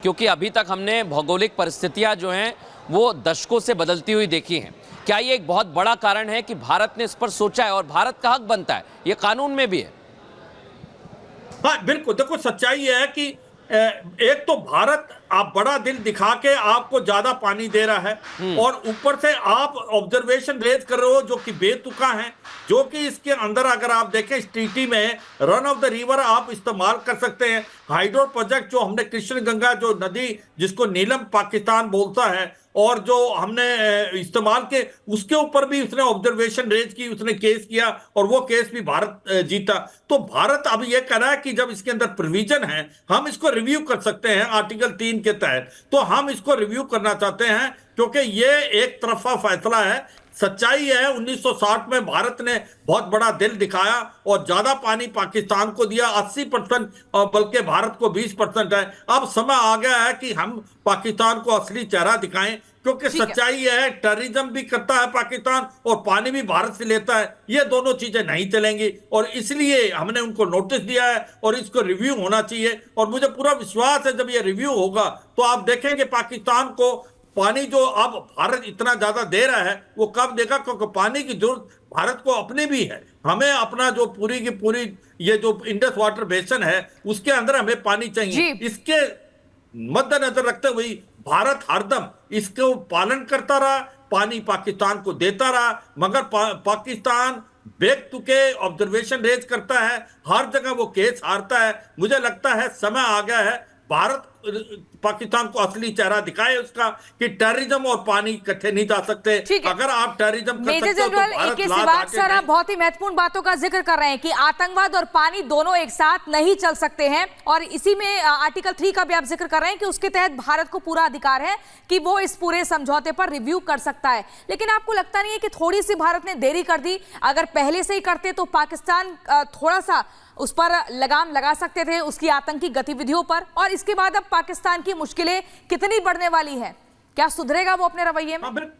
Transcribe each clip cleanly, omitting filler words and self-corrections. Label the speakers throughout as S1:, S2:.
S1: क्योंकि अभी तक हमने भौगोलिक परिस्थितियां जो हैं वो दशकों से बदलती हुई देखी हैं। क्या ये एक बहुत बड़ा कारण है कि भारत ने इस पर सोचा है और भारत का हक बनता है, ये कानून में भी है?
S2: हाँ बिल्कुल, देखो सच्चाई ये है कि एक तो भारत आप बड़ा दिल दिखा के आपको ज्यादा पानी दे रहा है और ऊपर से आप ऑब्जर्वेशन रेज कर रहे हो जो कि बेतुका है, जो कि इसके अंदर अगर आप देखें इस ट्रीटी में रन ऑफ द रिवर आप इस्तेमाल कर सकते हैं। हाइड्रो प्रोजेक्ट जो हमने कृष्ण गंगा जो नदी जिसको नीलम पाकिस्तान बोलता है और जो हमने इस्तेमाल के उसके ऊपर भी उसने ऑब्जर्वेशन रेज की, उसने केस किया और वो केस भी भारत जीता। तो भारत अब ये कह रहा है कि जब इसके अंदर प्रोविजन है हम इसको रिव्यू कर सकते हैं आर्टिकल 3 के तहत, तो हम इसको रिव्यू करना चाहते हैं क्योंकि ये एक तरफा फैसला है। सच्चाई है 1960 में भारत ने बहुत बड़ा दिल दिखाया और ज्यादा पानी पाकिस्तान को दिया, 80% और बल्कि भारत को 20% है। अब समय आ गया है कि हम पाकिस्तान को असली चेहरा दिखाएं क्योंकि सच्चाई है टेररिज्म भी करता है पाकिस्तान और पानी भी भारत से लेता है, ये दोनों चीजें नहीं चलेंगी और इसलिए हमने उनको नोटिस दिया है और इसको रिव्यू होना चाहिए। और मुझे पूरा विश्वास है जब ये रिव्यू होगा तो आप देखेंगे पाकिस्तान को पानी जो अब भारत इतना ज्यादा दे रहा है वो कब देगा, क्योंकि पानी की जरूरत भारत को अपने भी है। हमें अपना जो पूरी की पूरी ये जो इंडस वाटर बेसिन है उसके अंदर हमें पानी चाहिए। इसके मद्देनजर रखते हुए भारत हरदम इसको पालन करता रहा, पानी पाकिस्तान को देता रहा, मगर पाकिस्तान बेतुके ऑब्जर्वेशन रेज करता है, हर जगह वो केस हारता है। मुझे लगता है समय आ गया है भारत पाकिस्तान को असली चेहरा दिखाए उसका कि टेररिज्म और पानी इकट्ठे नहीं जा सकते। अगर आप टेररिज्म कर सकते हो तो भारत
S3: भारत सर आप बहुत ही महत्वपूर्ण बातों का जिक्र कर रहे हैं कि आतंकवाद और पानी दोनों एक साथ नहीं चल सकते हैं और इसी में आर्टिकल 3 का भी आप जिक्र कर रहे हैं कि उसके तहत भारत को पूरा अधिकार है कि वो इस पूरे समझौते पर रिव्यू कर सकता है। लेकिन आपको लगता नहीं है कि थोड़ी सी भारत ने देरी कर दी? अगर पहले से ही करते तो पाकिस्तान थोड़ा सा उस पर लगाम लगा सकते थे उसकी आतंकी गतिविधियों पर, और इसके बाद अब पाकिस्तान की मुश्किलें कितनी बढ़ने वाली है, क्या सुधरेगा वो अपने रवैये में?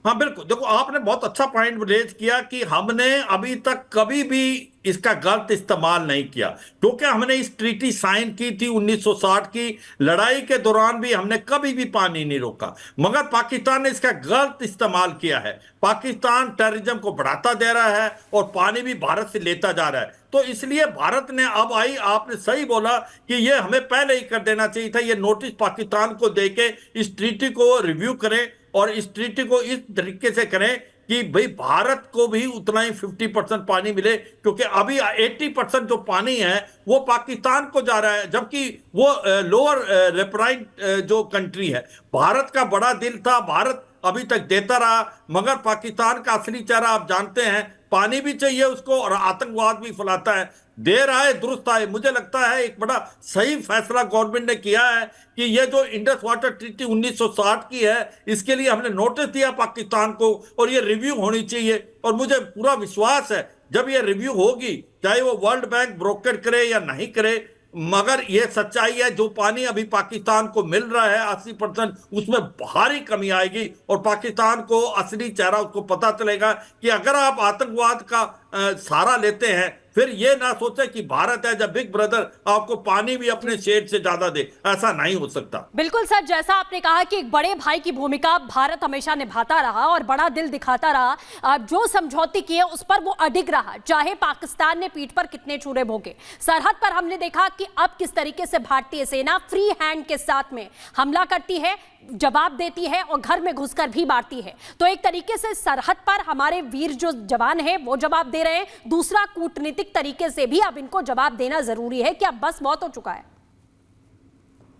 S2: हाँ बिल्कुल, देखो आपने बहुत अच्छा पॉइंट रेज किया कि हमने अभी तक कभी भी इसका गलत इस्तेमाल नहीं किया क्योंकि हमने इस ट्रीटी साइन की थी 1960 की लड़ाई के दौरान भी हमने कभी भी पानी नहीं रोका, मगर पाकिस्तान ने इसका गलत इस्तेमाल किया है। पाकिस्तान टेररिज्म को बढ़ाता दे रहा है और पानी भी भारत से लेता जा रहा है। तो इसलिए भारत ने अब आई, आपने सही बोला कि ये हमें पहले ही कर देना चाहिए था, ये नोटिस पाकिस्तान को देके इस ट्रीटी को रिव्यू करें और इस ट्रीटी को इस तरीके से करें कि भाई भारत को भी उतना ही 50% पानी मिले, क्योंकि अभी 80% जो पानी है वो पाकिस्तान को जा रहा है, जबकि वो लोअर रेपराइन जो कंट्री है। भारत का बड़ा दिल था, भारत अभी तक देता रहा, मगर पाकिस्तान का असली चेहरा आप जानते हैं, पानी भी चाहिए उसको और आतंकवाद भी फैलाता है। देर आए दुरुस्त आए, मुझे लगता है एक बड़ा सही फैसला गवर्नमेंट ने किया है कि ये जो इंडस वाटर ट्रीटी 1960 की है इसके लिए हमने नोटिस दिया पाकिस्तान को और ये रिव्यू होनी चाहिए। और मुझे पूरा विश्वास है जब ये रिव्यू होगी, चाहे वो वर्ल्ड बैंक ब्रोकर करे या नहीं करे, मगर ये सच्चाई है जो पानी अभी पाकिस्तान को मिल रहा है 80%, उसमें भारी कमी आएगी और पाकिस्तान को असली चेहरा उसको पता चलेगा कि अगर आप आतंकवाद का सहारा लेते हैं फिर ये ना सोचे कि भारत है जब बिग ब्रदर आपको पानी भी अपने शेर से ज्यादा दे, ऐसा नहीं हो सकता।
S4: बिल्कुल सर, जैसा आपने कहा कि एक बड़े भाई की भूमिका भारत हमेशा निभाता रहा और बड़ा दिल दिखाता रहा, जो समझौते किए उस पर वो अडिग रहा, चाहे पाकिस्तान ने पीठ पर कितने चूरे भोगे। सरहद पर हमने देखा कि अब किस तरीके से भारतीय सेना फ्री हैंड के साथ में हमला करती है, जवाब देती है और घर में घुसकर भी मारती है। तो एक तरीके से सरहद पर हमारे वीर जो जवान हैं वो जवाब दे रहे हैं, दूसरा कूटनीतिक तरीके से भी अब इनको जवाब देना जरूरी है कि अब बस बहुत हो चुका है।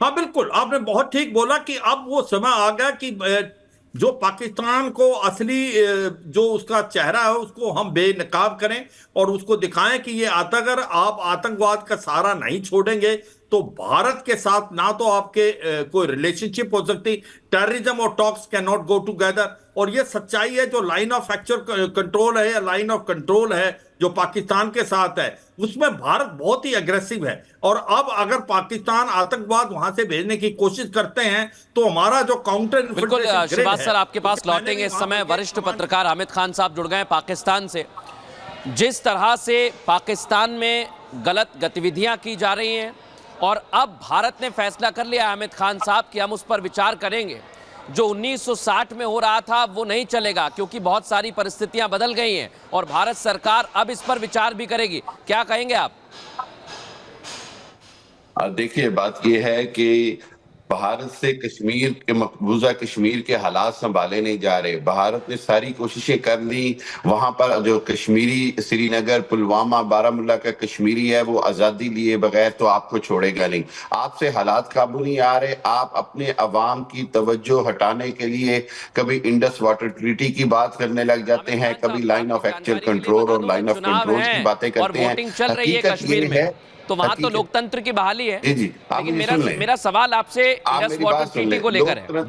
S2: हाँ बिल्कुल, आपने बहुत ठीक बोला कि अब वो समय आ गया कि जो पाकिस्तान को असली जो उसका चेहरा है उसको हम बेनकाब करें और उसको दिखाएं कि ये अगर आप आतंकवाद का सहारा नहीं छोड़ेंगे तो भारत के साथ ना तो आपके कोई रिलेशनशिप हो सकती, टेररिज्म और talks can not go together. और ये सच्चाई है, जो लाइन ऑफ एक्चुअल कंट्रोल है या लाइन ऑफ कंट्रोल है जो पाकिस्तान के साथ है उसमें भारत बहुत ही अग्रेसिव है। और अब अगर पाकिस्तान आतंकवाद वहां से भेजने की कोशिश करते हैं तो हमारा जो काउंटर
S1: बिल्कुल शिवाज सर आपके पास लौटेंगे। इस समय वरिष्ठ पत्रकार हामिद खान साहब जुड़ गए पाकिस्तान से। जिस तरह से पाकिस्तान में गलत गतिविधियां की जा रही हैं और अब भारत ने फैसला कर लिया हामिद खान साहब कि हम उस पर विचार करेंगे। जो 1960 में हो रहा था वो नहीं चलेगा, क्योंकि बहुत सारी परिस्थितियां बदल गई हैं और भारत सरकार अब इस पर विचार भी करेगी। क्या कहेंगे आप?
S5: देखिए, बात यह है कि भारत से कश्मीर के मकबूजा कश्मीर के हालात संभाले नहीं जा रहे। भारत ने सारी कोशिशें कर ली, वहां पर जो कश्मीरी श्रीनगर, पुलवामा, बारामूला का कश्मीरी है वो आजादी लिए बगैर तो आपको छोड़ेगा नहीं। आपसे हालात काबू नहीं आ रहे, आप अपने अवाम की तवज्जो हटाने के लिए कभी इंडस वाटर ट्रीटी की बात करने लग जाते हैं, कभी लाइन ऑफ एक्चुअल कंट्रोल और लाइन ऑफ कंट्रोल की बातें करते हैं।
S1: वोटिंग चल रही है कश्मीर में, तो वहां तो लोकतंत्र की बहाली है।
S5: जी,
S1: लेकिन मेरा सवाल आपसे इंडस वाटर ट्रीटी को लेकर है।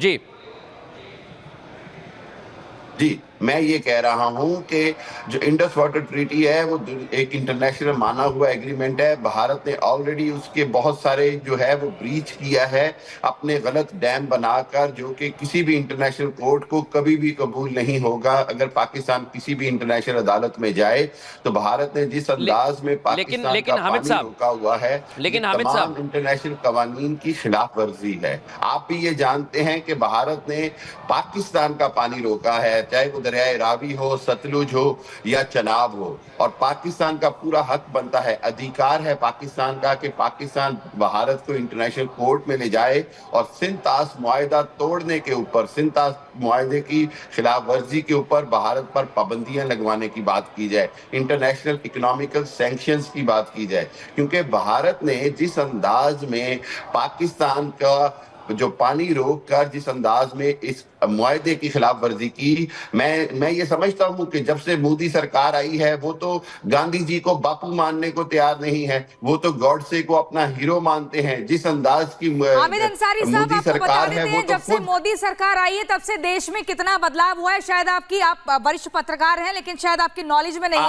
S1: जी,
S5: मैं ये कह रहा हूं कि जो इंडस वाटर ट्रीटी है वो एक इंटरनेशनल माना हुआ एग्रीमेंट है। भारत ने ऑलरेडी उसके बहुत सारे जो है वो ब्रीच किया है, अपने गलत डैम बनाकर, जो कि किसी भी इंटरनेशनल कोर्ट को कभी भी कबूल नहीं होगा। अगर पाकिस्तान किसी भी इंटरनेशनल अदालत में जाए तो भारत ने जिस अंदाज में पाकिस्तान का पानी रोका हुआ है,
S1: लेकिन हामिद साहब,
S5: इंटरनेशनल कवानीन की खिलाफ वर्जी है। आप भी ये जानते हैं कि भारत ने पाकिस्तान का पानी रोका है, चाहे वो दरियाए रावी हो, सतलुज हो या चनाब हो, और पाकिस्तान का पूरा हक बनता है, अधिकार है पाकिस्तान का कि पाकिस्तान भारत को इंटरनेशनल कोर्ट में ले जाए और सिंतास मुआहदा तोड़ने के ऊपर, सिंतास मुआहदे की खिलाफ वर्जी के ऊपर भारत पर पाबंदियां लगवाने की बात की जाए, इंटरनेशनल इकोनॉमिकल सैंक्शंस की बात की जाए। क्योंकि भारत ने जिस अंदाज में पाकिस्तान का जो पानी रोक कर जिस अंदाज में इस मुआहदे की खिलाफ वर्जी की, मैं ये समझता हूं कि जब से मोदी सरकार आई है वो तो गांधी जी को बापू मानने को तैयार नहीं है, वो तो गॉडसे को अपना हीरो मानते हैं। जिस अंदाज की
S3: हामिद अंसारी साहब, आपको बता देते हैं जब से मोदी सरकार आई है तब से देश में कितना बदलाव हुआ है। शायद आप वरिष्ठ पत्रकार हैं, लेकिन शायद आपकी नॉलेज में नहीं है।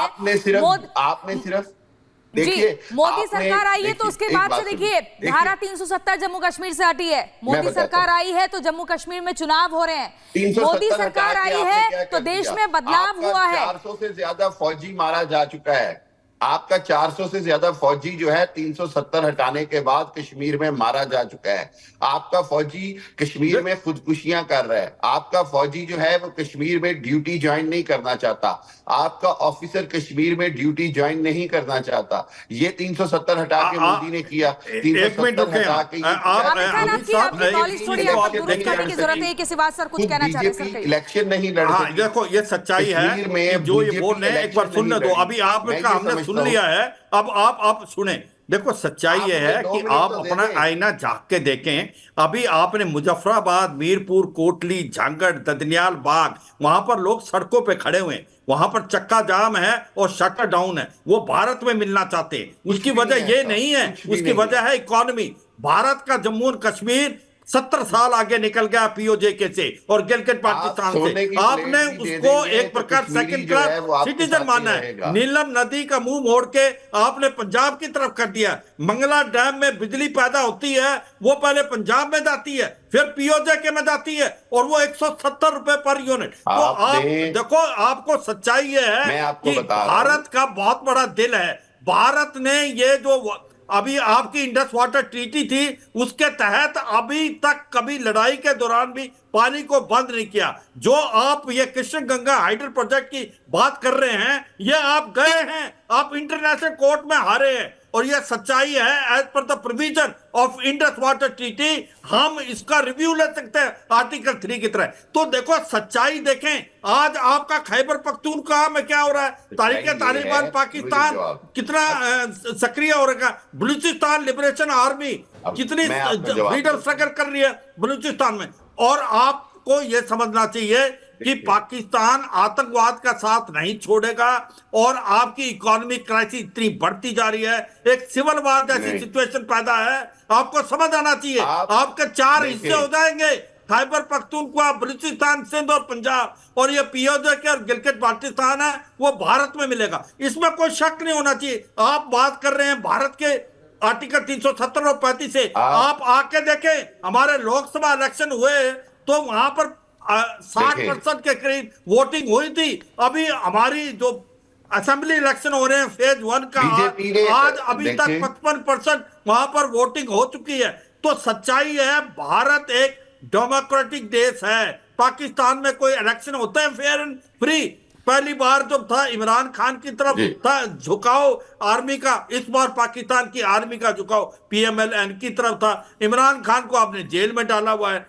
S5: आपने सिर्फ
S3: जी, मोदी सरकार आई है तो उसके बाद से देखिए धारा 370 जम्मू कश्मीर से हटी है। मोदी सरकार आई है तो जम्मू कश्मीर में चुनाव हो रहे हैं। मोदी सरकार आई है तो देश में बदलाव हुआ है।
S5: 400 से ज्यादा फौजी मारा जा चुका है। आपका 400 से ज्यादा फौजी जो है 370 हटाने के बाद कश्मीर में मारा जा चुका है। आपका फौजी कश्मीर में खुदकुशियां कर रहा है। आपका फौजी जो है वो कश्मीर में ड्यूटी ज्वाइन नहीं करना चाहता। आपका ऑफिसर कश्मीर में ड्यूटी ज्वाइन नहीं करना चाहता। ये 370 हटा के मोदी ने किया। 370 हटा के इलेक्शन नहीं लड़ सकते।
S2: देखो ये सच्चाई है जो ये बोल रहे हैं, एक बार सुनने दो। अभी आपका हमने सुन लिया है, अब आप सुने। देखो सच्चाई ये है कि आप अपना आईना झांक के देखें। अभी आपने मुजफ्फराबाद, मीरपुर, कोटली, झांगड़, ददनियाल बाग, वहां पर लोग सड़कों पे खड़े हुए हैं, वहां पर चक्का जाम है और शटर डाउन है। वो भारत में मिलना चाहते हैं। उसकी वजह ये नहीं है, उसकी वजह है इकोनॉमी। भारत का जम्मू और कश्मीर 70 साल आगे निकल गया पीओजे से और गिलगित पाकिस्तान से। आपने उसको एक प्रकार सेकंड क्लास सिटीजन माना है। नीलम नदी का मुंह मोड़ के आपने पंजाब की तरफ कर दिया। मंगला डैम में बिजली पैदा होती है, वो पहले पंजाब में जाती है, फिर पीओजे के में जाती है, और वो 170 रुपए पर यूनिट। तो आप देखो, आपको सच्चाई ये है कि भारत का बहुत बड़ा दिल है। भारत ने ये जो अभी आपकी इंडस वाटर ट्रीटी थी, उसके तहत अभी तक कभी लड़ाई के दौरान भी पानी को बंद नहीं किया। जो आप ये कृष्ण गंगा हाइडल प्रोजेक्ट की बात कर रहे हैं, ये आप गए हैं, आप इंटरनेशनल कोर्ट में हारे हैं, और ये सच्चाई है। As per the provision of Indus water treaty हम इसका रिव्यू ले सकते हैं आर्टिकल 3 की तरह। तो देखो सच्चाई देखें, आज आपका खैबर पख्तूनख्वा में क्या हो रहा है, तालिबान पाकिस्तान कितना सक्रिय हो रहा है, बलूचिस्तान लिबरेशन आर्मी कितनी फ्रीडम स्ट्रगल कर रही है बलूचिस्तान में। और आपको यह समझना चाहिए कि पाकिस्तान आतंकवाद का साथ नहीं छोड़ेगा, और आपकी इकोनॉमिक क्राइसिस इतनी बढ़ती जा रही है, एक सिविल वार जैसी सिचुएशन पैदा है। आपको समझ आना चाहिए, आपके 4 हिस्से हो जाएंगे, खैबर पख्तूनख्वा, बलूचिस्तान, सिंध और पंजाब, और ये पीओजे के और गिलगित बाल्टिस्तान है वो भारत में मिलेगा। इसमें कोई शक नहीं होना चाहिए। आप बात कर रहे हैं भारत के आर्टिकल 370 और 35 से। आप आके देखें, हमारे लोकसभा इलेक्शन हुए तो वहां पर 60% के करीब वोटिंग हुई थी। अभी हमारी जो असेंबली इलेक्शन हो रहे हैं फेज 1 का,
S5: बीजेपी ने
S2: आज अभी तक
S5: देखिए
S2: 55% वहां पर वोटिंग हो चुकी है। तो सच्चाई है भारत एक डेमोक्रेटिक देश है। पाकिस्तान में कोई इलेक्शन होता है फेयर एंड फ्री? पहली बार जब था इमरान खान की तरफ
S5: जी।
S2: था झुकाव आर्मी का, इस बार पाकिस्तान की आर्मी का झुकाव PMLN की तरफ था। इमरान खान को आपने जेल में डाला हुआ है।